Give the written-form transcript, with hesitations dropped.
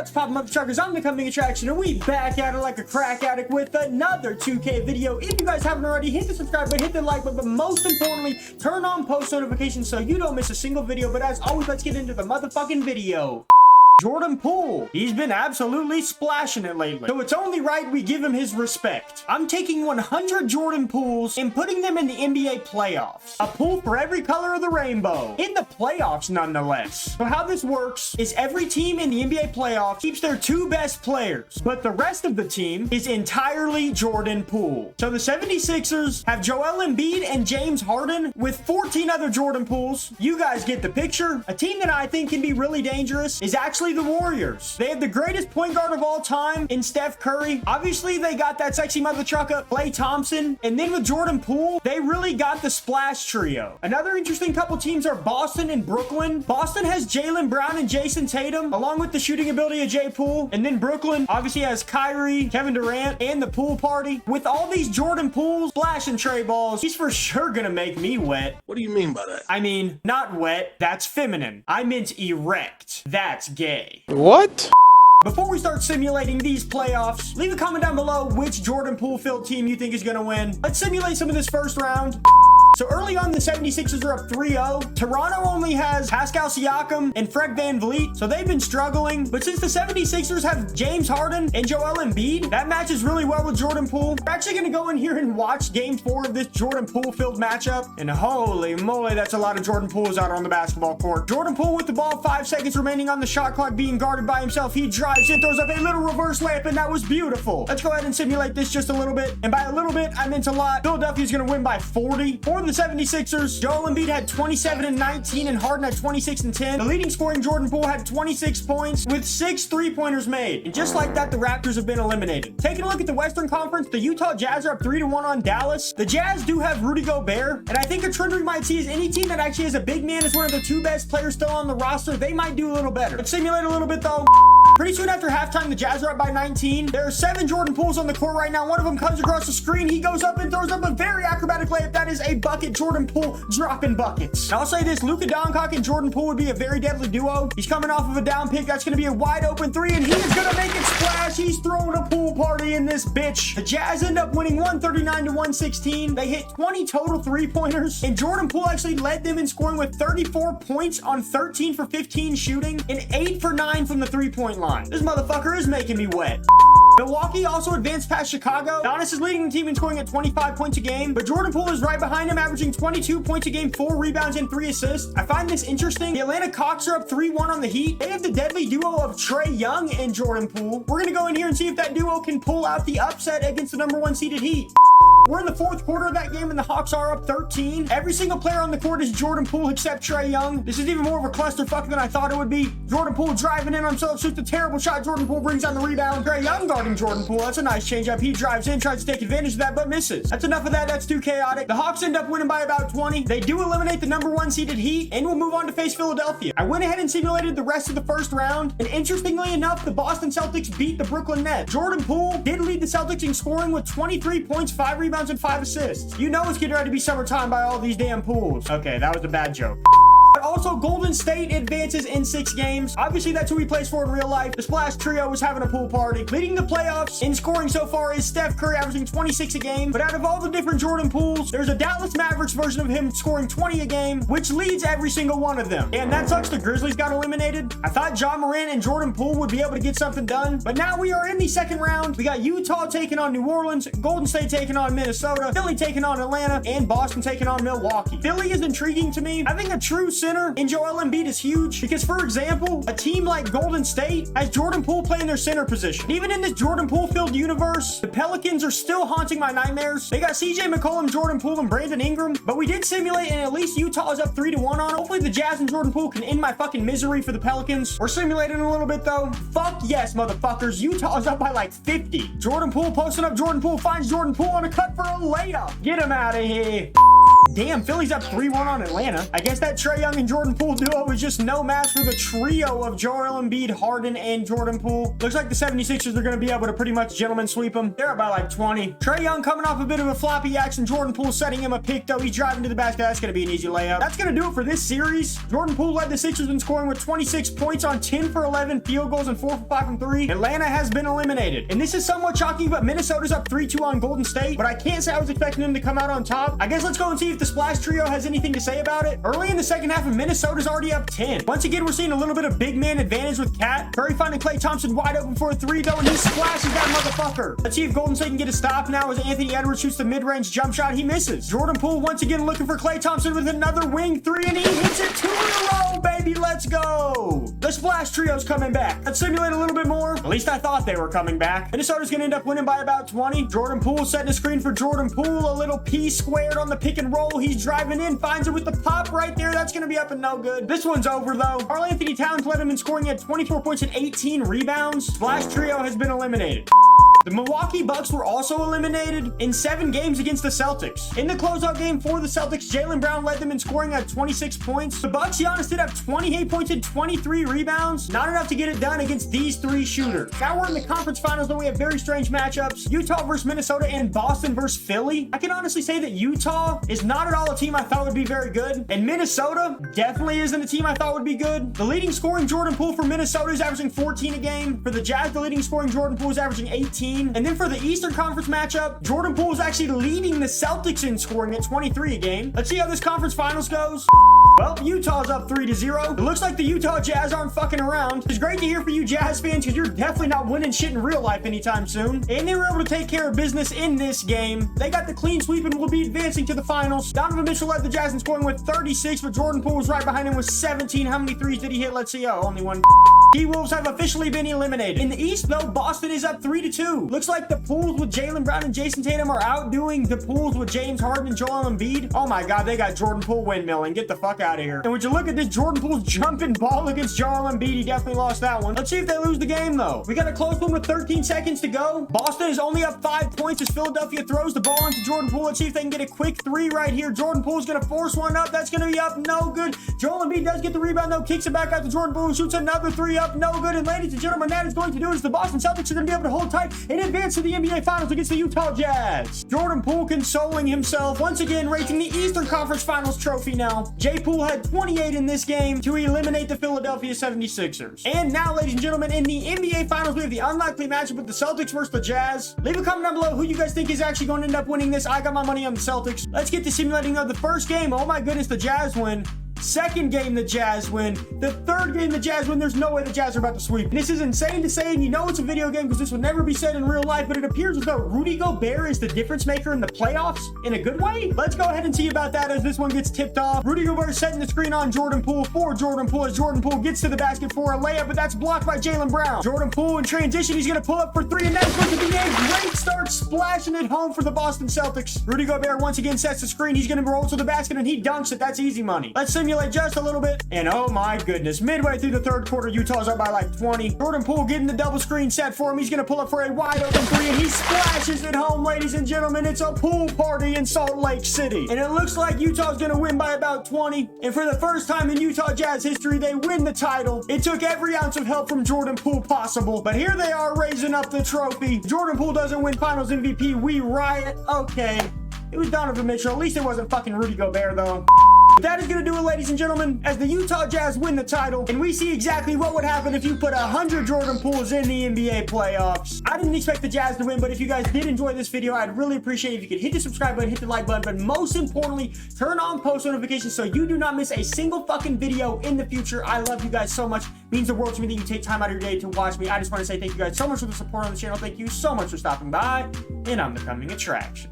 What's poppin', mother truckers? I'm the coming attraction, and we back at it like a crack addict with another 2K video. If you guys haven't already, hit the subscribe button, hit the like button, but most importantly, turn on post notifications so you don't miss a single video. But as always, let's get into the motherfucking video. Jordan Poole. He's been absolutely splashing it lately, so it's only right we give him his respect. I'm taking 100 Jordan Pooles and putting them in the NBA playoffs. A pool for every color of the rainbow. In the playoffs, nonetheless. So how this works is every team in the NBA playoffs keeps their two best players, but the rest of the team is entirely Jordan Poole. So the 76ers have Joel Embiid and James Harden with 14 other Jordan Pooles. You guys get the picture. A team that I think can be really dangerous is actually the Warriors. They have the greatest point guard of all time in Steph Curry. Obviously, they got that sexy mother trucker, Klay Thompson. And then with Jordan Poole, they really got the splash trio. Another interesting couple teams are Boston and Brooklyn. Boston has Jaylen Brown and Jason Tatum, along with the shooting ability of Jay Poole. And then Brooklyn obviously has Kyrie, Kevin Durant, and the Poole Party. With all these Jordan Pooles splashing tray balls, he's for sure gonna make me wet. What do you mean by that? I mean, not wet. That's feminine. I meant erect. That's gay. What? Before we start simulating these playoffs, leave a comment down below which Jordan Poole-filled team you think is going to win. Let's simulate some of this first round. So early on, the 76ers are up 3-0. Toronto only has Pascal Siakam and Fred VanVleet, so they've been struggling. But since the 76ers have James Harden and Joel Embiid, that matches really well with Jordan Poole. We're actually going to go in here and watch Game 4 of this Jordan Poole-filled matchup. And holy moly, that's a lot of Jordan Pooles out on the basketball court. Jordan Poole with the ball, 5 seconds remaining on the shot clock, being guarded by himself. He drives in, throws up a little reverse layup, and that was beautiful. Let's go ahead and simulate this just a little bit. And by a little bit, I meant a lot. Philadelphia's going to win by 40. For the 76ers, Joel Embiid had 27 and 19, and Harden had 26 and 10. The leading scoring Jordan Poole had 26 points with 6 3-pointers made. And just like that, the Raptors have been eliminated. Taking a look at the Western Conference, the Utah Jazz are up 3-1 on Dallas. The Jazz do have Rudy Gobert, and I think a trend we might see is any team that actually has a big man as one of the 2 best players still on the roster, they might do a little better. Let's simulate a little bit though. Pretty soon after halftime, the Jazz are up by 19. There are 7 Jordan Pooles on the court right now. One of them comes across the screen. He goes up and throws up a very acrobatic layup. That is a bucket. Jordan Poole dropping buckets. Now, I'll say this, Luka Doncic and Jordan Poole would be a very deadly duo. He's coming off of a down pick. That's going to be a wide open 3, and he is going to make it splash. He's throwing a pool party in this bitch. The Jazz end up winning 139-116. They hit 20 total 3-pointers, and Jordan Poole actually led them in scoring with 34 points on 13 for 15 shooting and 8 for 9 from the 3-point line. This motherfucker is making me wet. Milwaukee also advanced past Chicago. Giannis is leading the team in scoring at 25 points a game, but Jordan Poole is right behind him, averaging 22 points a game, 4 rebounds, and 3 assists. I find this interesting. The Atlanta Hawks are up 3-1 on the Heat. They have the deadly duo of Trae Young and Jordan Poole. We're going to go in here and see if that duo can pull out the upset against the number 1 seeded Heat. We're in the 4th quarter of that game, and the Hawks are up 13. Every single player on the court is Jordan Poole except Trae Young. This is even more of a clusterfuck than I thought it would be. Jordan Poole driving in on himself, shoots a terrible shot. Jordan Poole brings down the rebound. Trae Young guarding Jordan Poole. That's a nice changeup. He drives in, tries to take advantage of that, but misses. That's enough of that. That's too chaotic. The Hawks end up winning by about 20. They do eliminate the number 1 seeded Heat, and will move on to face Philadelphia. I went ahead and simulated the rest of the first round, and interestingly enough, the Boston Celtics beat the Brooklyn Nets. Jordan Poole did lead the Celtics in scoring with 23 points, 5 rebounds, and 5 assists. You know it's getting ready to be summertime by all these damn pools. Okay, that was a bad joke. But also, Golden State advances in 6 games. Obviously, that's who he plays for in real life. The Splash Trio was having a pool party. Leading the playoffs in scoring so far is Steph Curry, averaging 26 a game. But out of all the different Jordan Pooles, there's a Dallas Mavericks version of him scoring 20 a game, which leads every single one of them. And that sucks. The Grizzlies got eliminated. I thought Ja Morant and Jordan Poole would be able to get something done. But now we are in the 2nd round. We got Utah taking on New Orleans, Golden State taking on Minnesota, Philly taking on Atlanta, and Boston taking on Milwaukee. Philly is intriguing to me. Having a true center in Joel Embiid is huge because, for example, a team like Golden State has Jordan Poole playing their center position. Even in this Jordan Poole-filled universe, the Pelicans are still haunting my nightmares. They got CJ McCollum, Jordan Poole, and Brandon Ingram, but we did simulate, and at least Utah is up 3-1 on it. Hopefully the Jazz and Jordan Poole can end my fucking misery for the Pelicans. We're simulating a little bit though. Fuck yes, motherfuckers. Utah is up by like 50. Jordan Poole posting up. Jordan Poole finds Jordan Poole on a cut for a layup. Get him out of here. Damn, Philly's up 3-1 on Atlanta. I guess that Trae Young and Jordan Poole duo was just no match for the trio of Joel Embiid, Harden, and Jordan Poole. Looks like the 76ers are going to be able to pretty much gentleman sweep them. They're up by like 20. Trae Young coming off a bit of a floppy action. Jordan Poole setting him a pick, though. He's driving to the basket. That's going to be an easy layup. That's going to do it for this series. Jordan Poole led the Sixers in scoring with 26 points on 10 for 11 field goals and 4 for 5 from 3. Atlanta has been eliminated. And this is somewhat shocking, but Minnesota's up 3-2 on Golden State. But I can't say I was expecting them to come out on top. I guess let's go and see if the Splash Trio has anything to say about it. Early in the second half, Minnesota's already up 10. Once again, we're seeing a little bit of big man advantage with Cat. Curry finding Klay Thompson wide open for a 3, though, and he splashes that motherfucker. Let's see if Golden State can get a stop now as Anthony Edwards shoots the mid-range jump shot. He misses. Jordan Poole once again looking for Klay Thompson with another wing 3, and he hits it 2 in a row, baby. Let's go. The Splash Trio's coming back. Let's simulate a little bit more. At least I thought they were coming back. Minnesota's going to end up winning by about 20. Jordan Poole setting a screen for Jordan Poole. A little P squared on the pick and roll. He's driving in, finds it with the pop right there. That's going to be up and no good. This one's over, though. Karl-Anthony Towns led him in scoring at 24 points and 18 rebounds. Splash Trio has been eliminated. The Milwaukee Bucks were also eliminated in 7 games against the Celtics. In the closeout game for the Celtics, Jaylen Brown led them in scoring at 26 points. The Bucks, Giannis did have 28 points and 23 rebounds. Not enough to get it done against these 3 shooters. Now we're in the conference finals, though we have very strange matchups. Utah versus Minnesota and Boston versus Philly. I can honestly say that Utah is not at all a team I thought would be very good. And Minnesota definitely isn't a team I thought would be good. The leading scoring Jordan Poole for Minnesota is averaging 14 a game. For the Jazz, the leading scoring Jordan Poole is averaging 18. And then for the Eastern Conference matchup, Jordan Poole is actually leading the Celtics in scoring at 23 a game. Let's see how this conference finals goes. Well, Utah's up 3-0. It looks like the Utah Jazz aren't fucking around. It's great to hear for you Jazz fans because you're definitely not winning shit in real life anytime soon. And they were able to take care of business in this game. They got the clean sweep and will be advancing to the finals. Donovan Mitchell led the Jazz in scoring with 36, but Jordan Poole was right behind him with 17. How many threes did he hit? Let's see. Oh, only one. T-Wolves have officially been eliminated. In the East, though, Boston is up 3-2. Looks like the Pools with Jaylen Brown and Jason Tatum are outdoing the Pools with James Harden and Joel Embiid. Oh my God, they got Jordan Poole windmilling. Get the fuck out of here. And would you look at this Jordan Poole's jumping ball against Joel Embiid? He definitely lost that one. Let's see if they lose the game, though. We got a close one with 13 seconds to go. Boston is only up 5 points as Philadelphia throws the ball into Jordan Poole. Let's see if they can get a quick 3 right here. Jordan Poole's going to force one up. That's going to be up. No good. Joel Embiid does get the rebound, though. Kicks it back out to Jordan Poole. Shoots another 3 up. No good. And ladies and gentlemen, that is going to do it. The Boston Celtics are going to be able to hold tight and advance to the NBA Finals against the Utah Jazz. Jordan Poole consoling himself once again, raising the Eastern Conference Finals trophy now. Jay Poole had 28 in this game to eliminate the Philadelphia 76ers. And now, ladies and gentlemen, in the NBA Finals, we have the unlikely matchup with the Celtics versus the Jazz. Leave a comment down below who you guys think is actually going to end up winning this. I got my money on the Celtics. Let's get to simulating of the first game. Oh my goodness, the Jazz win. Second game, the Jazz win. The third game, the Jazz win. There's no way the Jazz are about to sweep. And this is insane to say, and you know it's a video game because this would never be said in real life, but it appears as though Rudy Gobert is the difference maker in the playoffs in a good way. Let's go ahead and see about that as this one gets tipped off. Rudy Gobert setting the screen on Jordan Poole for Jordan Poole as Jordan Poole gets to the basket for a layup, but that's blocked by Jaylen Brown. Jordan Poole in transition. He's going to pull up for 3, and that's going to be a great start, splashing it home for the Boston Celtics. Rudy Gobert once again sets the screen. He's going to roll to the basket, and he dunks it. That's easy money. Let's simulate just a little bit. And oh my goodness, midway through the third quarter, Utah's up by like 20. Jordan Poole getting the double screen set for him. He's going to pull up for a wide open 3, and he splashes it home, ladies and gentlemen. It's a pool party in Salt Lake City. And it looks like Utah's going to win by about 20. And for the first time in Utah Jazz history, they win the title. It took every ounce of help from Jordan Poole possible. But here they are raising up the trophy. Jordan Poole doesn't win Finals MVP. We riot. Okay. It was Donovan Mitchell. At least it wasn't fucking Rudy Gobert, though. That is going to do it, ladies and gentlemen, as the Utah Jazz win the title, and we see exactly what would happen if you put 100 Jordan Pooles in the NBA playoffs. I didn't expect the Jazz to win, but if you guys did enjoy this video, I'd really appreciate it if you could hit the subscribe button, hit the like button, but most importantly, turn on post notifications so you do not miss a single fucking video in the future. I love you guys so much. It means the world to me that you take time out of your day to watch me. I just want to say thank you guys so much for the support on the channel. Thank you so much for stopping by, and I'm the coming attraction.